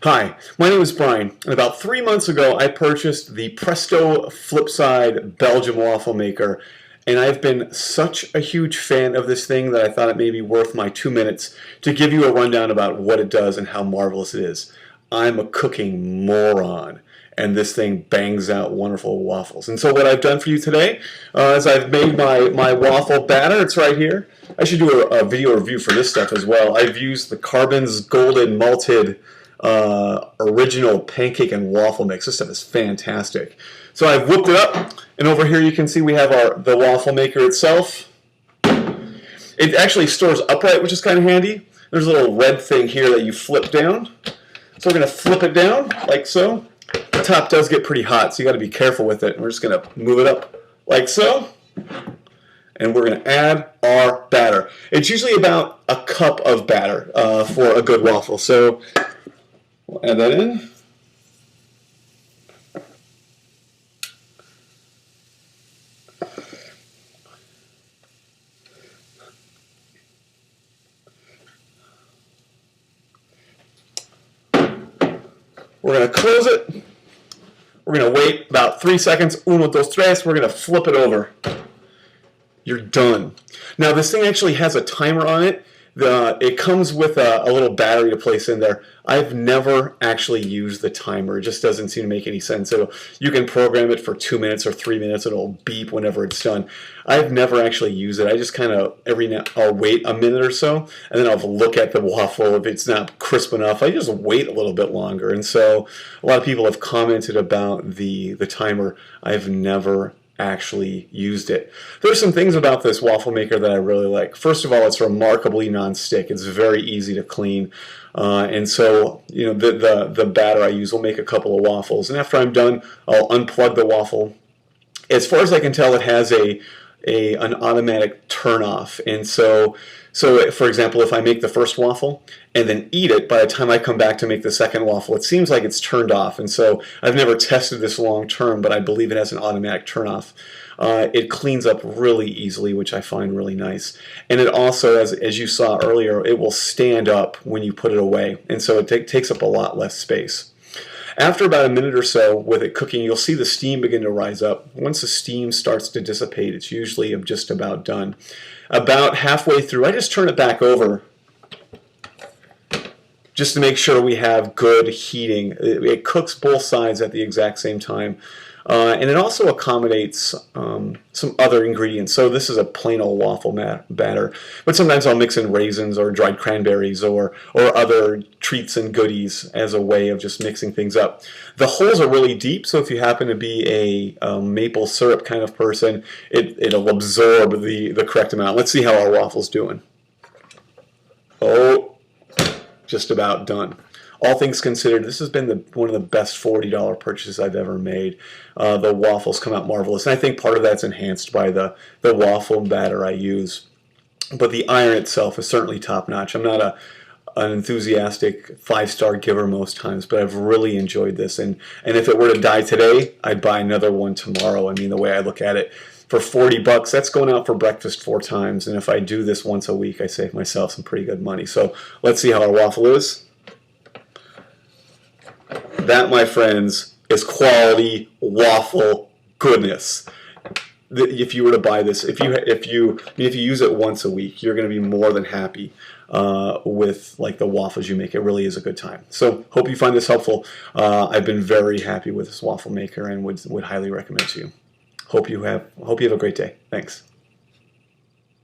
Hi, my name is Brian, and about 3 months ago I purchased the Presto FlipSide Belgian Waffle Maker, and I've been such a huge fan of this thing that I thought it may be worth my 2 minutes to give you a rundown about what it does and how marvelous it is. I'm a cooking moron, and this thing bangs out wonderful waffles. And so what I've done for you today is I've made my waffle batter. It's right here. I should do a video review for this stuff as well. I've used the Carbon's Golden Malted original pancake and waffle mix. This stuff is fantastic. So I've whipped it up, and over here you can see we have the waffle maker itself. It actually stores upright, which is kind of handy. There's a little red thing here that you flip down. So we're going to flip it down like so. The top does get pretty hot, so you got to be careful with it. We're just going to move it up like so. And we're going to add our batter. It's usually about a cup of batter for a good waffle. So we'll add that in. We're going to close it. We're going to wait about 3 seconds. Uno, dos, tres. We're going to flip it over. You're done. Now this thing actually has a timer on it. It comes with a little battery to place in there. I've never actually used the timer. It just doesn't seem to make any sense. You can program it for 2 minutes or 3 minutes. It'll beep whenever it's done. I've never actually used it. I just kind of I'll wait a minute or so, and then I'll look at the waffle. If it's not crisp enough, I just wait a little bit longer. And so a lot of people have commented about the timer. I've never actually used it. There's some things about this waffle maker that I really like. First of all, it's remarkably non-stick. It's very easy to clean, and so the batter I use will make a couple of waffles. And after I'm done, I'll unplug the waffle. As far as I can tell, it has an automatic turn off, and so for example, if I make the first waffle and then eat it, by the time I come back to make the second waffle, it seems like it's turned off. And so I've never tested this long term, but I believe it has an automatic turn off. It cleans up really easily, which I find really nice. And it also, as you saw earlier, it will stand up when you put it away, and so it takes up a lot less space. After about a minute or so with it cooking, you'll see the steam begin to rise up. Once the steam starts to dissipate, it's usually just about done. About halfway through, I just turn it back over just to make sure we have good heating. It cooks both sides at the exact same time. And it also accommodates some other ingredients. So this is a plain old waffle batter, but sometimes I'll mix in raisins or dried cranberries or other treats and goodies as a way of just mixing things up. The holes are really deep, so if you happen to be a maple syrup kind of person, it'll absorb the correct amount. Let's see how our waffle's doing. Oh, just about done. All things considered, this has been one of the best $40 purchases I've ever made. The waffles come out marvelous, and I think part of that's enhanced by the waffle batter I use. But the iron itself is certainly top-notch. I'm not an enthusiastic 5-star giver most times, but I've really enjoyed this. And if it were to die today, I'd buy another one tomorrow. I mean, the way I look at it, for 40 bucks, that's going out for breakfast 4 times. And if I do this once a week, I save myself some pretty good money. So let's see how our waffle is. That, my friends, is quality waffle goodness. If you were to buy this, if you use it once a week, you're going to be more than happy with the waffles you make. It really is a good time. So hope you find this helpful. I've been very happy with this waffle maker and would highly recommend to you. Hope you have a great day. Thanks.